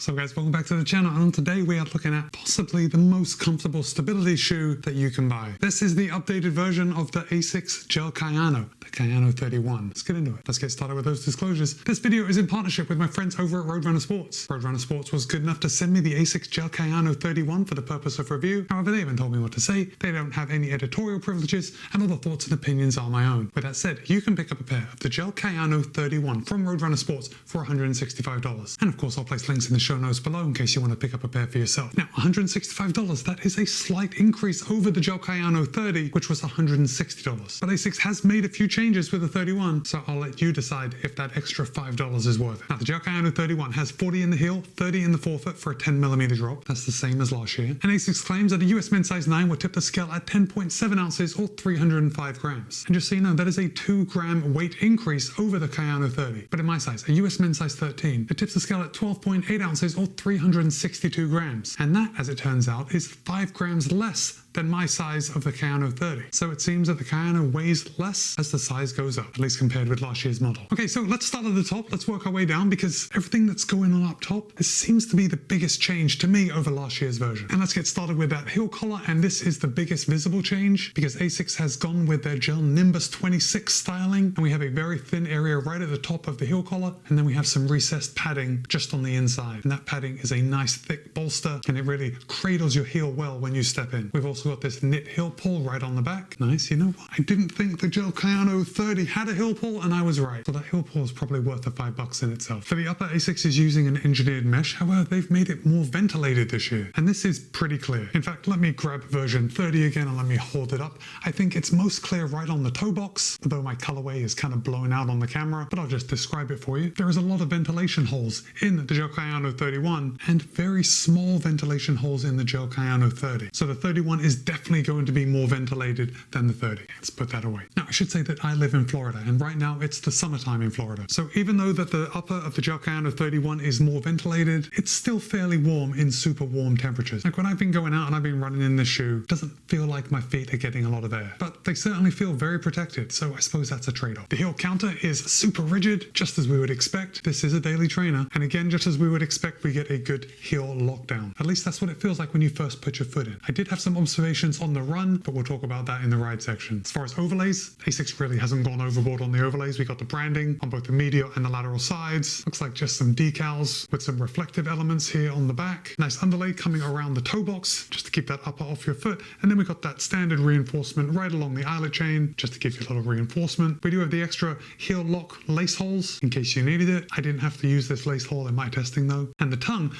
So guys, welcome back to the channel, and today we are looking at possibly the most comfortable stability shoe that you can buy. This is the updated version of the ASICS GEL-KAYANO, the Kayano 31. Let's get into it. Let's get started with those disclosures. This video is in partnership with my friends over at Roadrunner Sports. Roadrunner Sports was good enough to send me the ASICS GEL-KAYANO 31 for the purpose of review. However, they haven't told me what to say, they don't have any editorial privileges, and all the thoughts and opinions are my own. With that said, you can pick up a pair of the GEL-KAYANO 31 from Roadrunner Sports for $165. And of course, I'll place links in the show notes below in case you want to pick up a pair for yourself. Now, $165, that is a slight increase over the GEL-KAYANO 30, which was $160. But ASICS has made a few changes with the 31, so I'll let you decide if that extra $5 is worth it. Now, the GEL-KAYANO 31 has 40 in the heel, 30 in the forefoot for a 10mm drop. That's the same as last year. And ASICS claims that a US men's size 9 would tip the scale at 10.7 ounces or 305 grams. And just so you know, that is a 2-gram weight increase over the Kayano 30. But in my size, a US men's size 13, it tips the scale at 12.8 ounces or 362 grams. And that, as it turns out, is 5 grams less than my size of the Kayano 30. So it seems that the Kayano weighs less as the size goes up, at least compared with last year's model. Okay, so let's start at the top. Let's work our way down because everything that's going on up top, this seems to be the biggest change to me over last year's version. And let's get started with that heel collar, and this is the biggest visible change because ASICS has gone with their Gel Nimbus 26 styling, and we have a very thin area right at the top of the heel collar, and then we have some recessed padding just on the inside. And that padding is a nice thick bolster, and it really cradles your heel well when you step in. We've also got this knit heel pull right on the back. Nice. You know what? I didn't think the GEL-KAYANO 30 had a heel pull, and I was right. So that heel pull is probably worth the $5 in itself. For the upper, ASICS is using an engineered mesh. However, they've made it more ventilated this year, and this is pretty clear. In fact, let me grab version 30 again and let me hold it up. I think it's most clear right on the toe box, although my colorway is kind of blown out on the camera, but I'll just describe it for you. There is a lot of ventilation holes in the GEL-KAYANO 31 and very small ventilation holes in the GEL-KAYANO 30. So the 31 is definitely going to be more ventilated than the 30. Let's put that away. Now, I should say that I live in Florida, and right now it's the summertime in Florida. So even though that the upper of the GEL-KAYANO 31 is more ventilated, it's still fairly warm in super warm temperatures. Like when I've been going out and I've been running in this shoe, it doesn't feel like my feet are getting a lot of air, but they certainly feel very protected. So I suppose that's a trade-off. The heel counter is super rigid, just as we would expect. This is a daily trainer, and again, just as we would expect, we get a good heel lockdown. At least that's what it feels like when you first put your foot in. I did have some observations on the run, but we'll talk about that in the ride section. As far as overlays, ASICS really hasn't gone overboard on the overlays. We got the branding on both the medial and the lateral sides. Looks like just some decals with some reflective elements here on the back. Nice underlay coming around the toe box just to keep that upper off your foot. And then we got that standard reinforcement right along the eyelet chain just to give you a little reinforcement. We do have the extra heel lock lace holes in case you needed it. I didn't have to use this lace hole in my testing though. And the tongue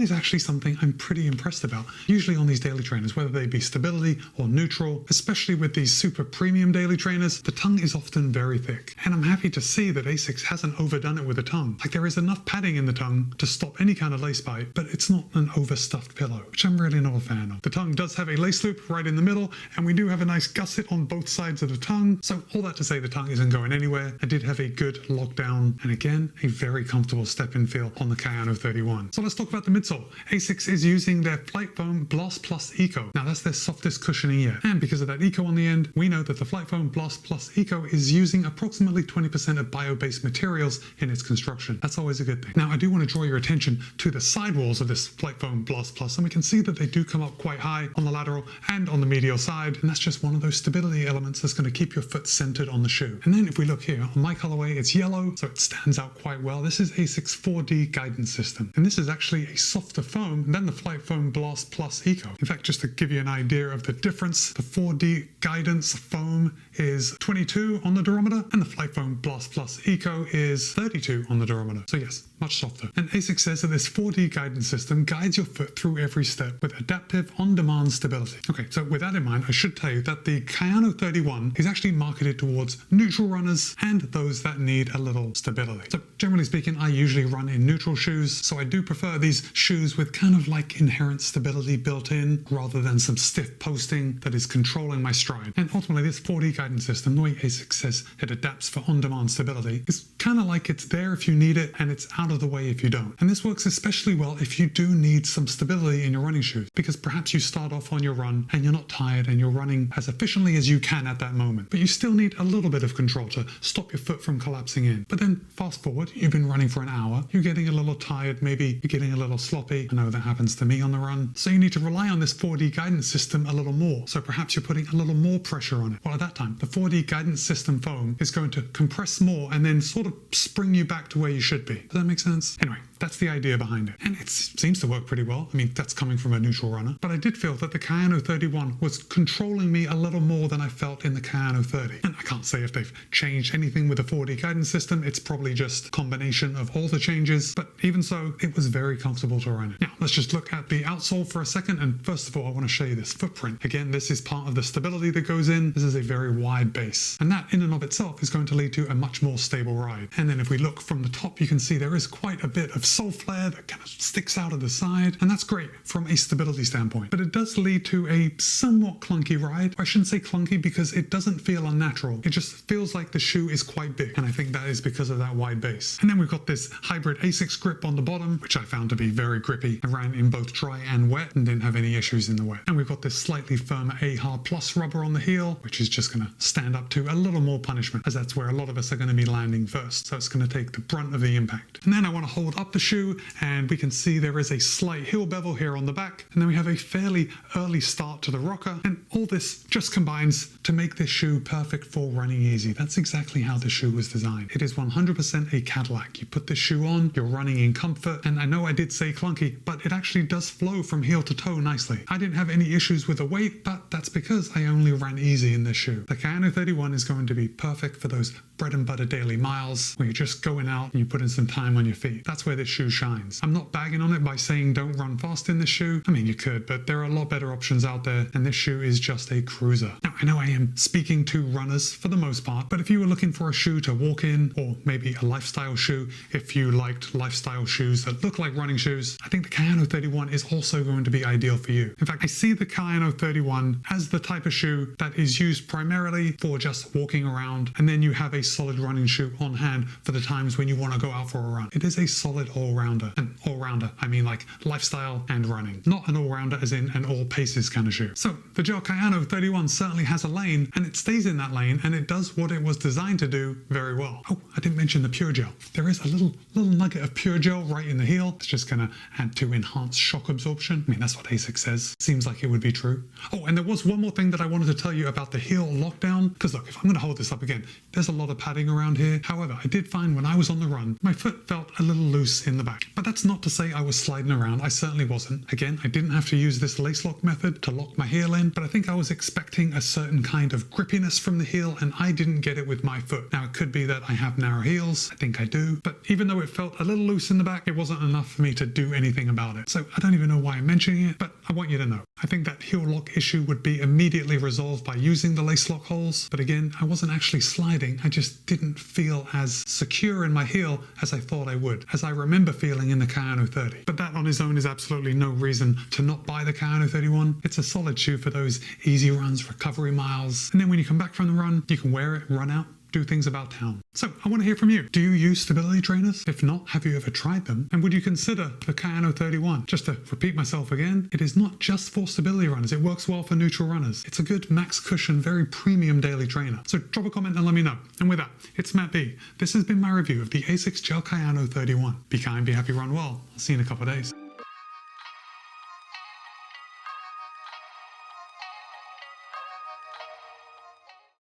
is actually something I'm pretty impressed about. Usually on these daily trainers, whether they be stability or neutral, especially with these super premium daily trainers, the tongue is often very thick. And I'm happy to see that ASICS hasn't overdone it with the tongue. Like there is enough padding in the tongue to stop any kind of lace bite, but it's not an overstuffed pillow, which I'm really not a fan of. The tongue does have a lace loop right in the middle, and we do have a nice gusset on both sides of the tongue. So all that to say the tongue isn't going anywhere. I did have a good lockdown, and again, a very comfortable step-in feel on the Kayano 31. So let's talk about the midsole. ASICS is using their Flight Foam Blast Plus Eco. Now that's their softest cushioning yet. And because of that Eco on the end, we know that the Flight Foam Blast Plus Eco is using approximately 20% of bio-based materials in its construction. That's always a good thing. Now I do want to draw your attention to the sidewalls of this Flight Foam Blast Plus, and we can see that they do come up quite high on the lateral and on the medial side, and that's just one of those stability elements that's going to keep your foot centered on the shoe. And then if we look here, on my colorway, it's yellow, so it stands out quite well. This is ASICS 4D guidance system, and this is actually a softer foam than the Flight Foam Blast Plus Eco. In fact, just to give you an idea of the difference, the 4D guidance foam is 22 on the durometer, and the Flight Foam Blast Plus Eco is 32 on the durometer. So yes, much softer. And ASICS says that this 4D guidance system guides your foot through every step with adaptive on-demand stability. Okay, so with that in mind, I should tell you that the Kayano 31 is actually marketed towards neutral runners and those that need a little stability. So generally speaking, I usually run in neutral shoes, so I do prefer these shoes with kind of like inherent stability built in rather than some stiff posting that is controlling my stride. And ultimately this 4D guidance guidance system, the way ASICS says it adapts for on-demand stability, is kind of like it's there if you need it and it's out of the way if you don't. And this works especially well if you do need some stability in your running shoes, because perhaps you start off on your run and you're not tired and you're running as efficiently as you can at that moment, but you still need a little bit of control to stop your foot from collapsing in. But then fast forward, you've been running for an hour, you're getting a little tired, maybe you're getting a little sloppy. I know that happens to me on the run. So you need to rely on this 4D guidance system a little more. So perhaps you're putting a little more pressure on it. Well, at that time, the 4D guidance system foam is going to compress more and then sort of spring you back to where you should be. Does that make sense? Anyway, that's the idea behind it. And it seems to work pretty well. I mean, that's coming from a neutral runner. But I did feel that the Kayano 31 was controlling me a little more than I felt in the Kayano 30. And I can't say if they've changed anything with the 4D guidance system. It's probably just a combination of all the changes. But even so, it was very comfortable to run it. Now, let's just look at the outsole for a second. And first of all, I want to show you this footprint. Again, this is part of the stability that goes in. This is a very wide base. And that in and of itself is going to lead to a much more stable ride. And then if we look from the top, you can see there is quite a bit of sole flare that kind of sticks out of the side. And that's great from a stability standpoint. But it does lead to a somewhat clunky ride. I shouldn't say clunky because it doesn't feel unnatural. It just feels like the shoe is quite big. And I think that is because of that wide base. And then we've got this hybrid ASICS grip on the bottom, which I found to be very grippy. I ran in both dry and wet and didn't have any issues in the wet. And we've got this slightly firmer A-Hard Plus rubber on the heel, which is just going to stand up to a little more punishment, as that's where a lot of us are going to be landing first. So it's going to take the brunt of the impact. And then I want to hold up the shoe, and we can see there is a slight heel bevel here on the back. And then we have a fairly early start to the rocker. And all this just combines to make this shoe perfect for running easy. That's exactly how the shoe was designed. It is 100% a Cadillac. You put this shoe on, you're running in comfort. And I know I did say clunky, but it actually does flow from heel to toe nicely. I didn't have any issues with the weight, but that's because I only ran easy in this shoe. The Kayano 31 is going to be perfect for those bread and butter daily miles where you're just going out and you put in some time on your feet. That's where this shoe shines. I'm not bagging on it by saying don't run fast in this shoe. I mean, you could, but there are a lot better options out there, and this shoe is just a cruiser. Now, I know I am speaking to runners for the most part, but if you were looking for a shoe to walk in, or maybe a lifestyle shoe, if you liked lifestyle shoes that look like running shoes, I think the Kayano 31 is also going to be ideal for you. In fact, I see the Kayano 31 as the type of shoe that is used primarily for just walking around, and then you have a solid running shoe on hand for the times when you want to go out for a run. It is a solid all-rounder. And all-rounder, I mean like lifestyle and running. Not an all-rounder as in an all-paces kind of shoe. So the Gel-Kayano 31 certainly has a lane, and it stays in that lane, and it does what it was designed to do very well. Oh, I didn't mention the Pure Gel. There is a little nugget of Pure Gel right in the heel. It's just going to add to enhance shock absorption. I mean, that's what ASICS says. Seems like it would be true. Oh, and there was one more thing that I wanted to tell you about the heel lockdown. Because look, if I'm going to hold this up again, there's a lot of padding around here. However, I did find when I was on the run, my foot felt a little loose in the back. But that's not to say I was sliding around. I certainly wasn't. Again, I didn't have to use this lace lock method to lock my heel in, but I think I was expecting a certain kind of grippiness from the heel, and I didn't get it with my foot. Now, it could be that I have narrow heels. I think I do. But even though it felt a little loose in the back, it wasn't enough for me to do anything about it. So I don't even know why I'm mentioning it, but I want you to know. I think that heel lock issue would be immediately resolved by using the lace lock holes. But again, I wasn't actually sliding. I just didn't feel as secure in my heel as I thought I would, as I remember feeling in the Kayano 30. But that on its own is absolutely no reason to not buy the Kayano 31. It's a solid shoe for those easy runs, recovery miles. And then when you come back from the run, you can wear it, run out, do things about town. So I want to hear from you. Do you use stability trainers? If not, have you ever tried them? And would you consider the Kayano 31? Just to repeat myself again, it is not just for stability runners. It works well for neutral runners. It's a good max cushion, very premium daily trainer. So drop a comment and let me know. And with that, it's Matt B. This has been my review of the ASICS GEL-Kayano 31. Be kind, be happy, run well. I'll see you in a couple of days.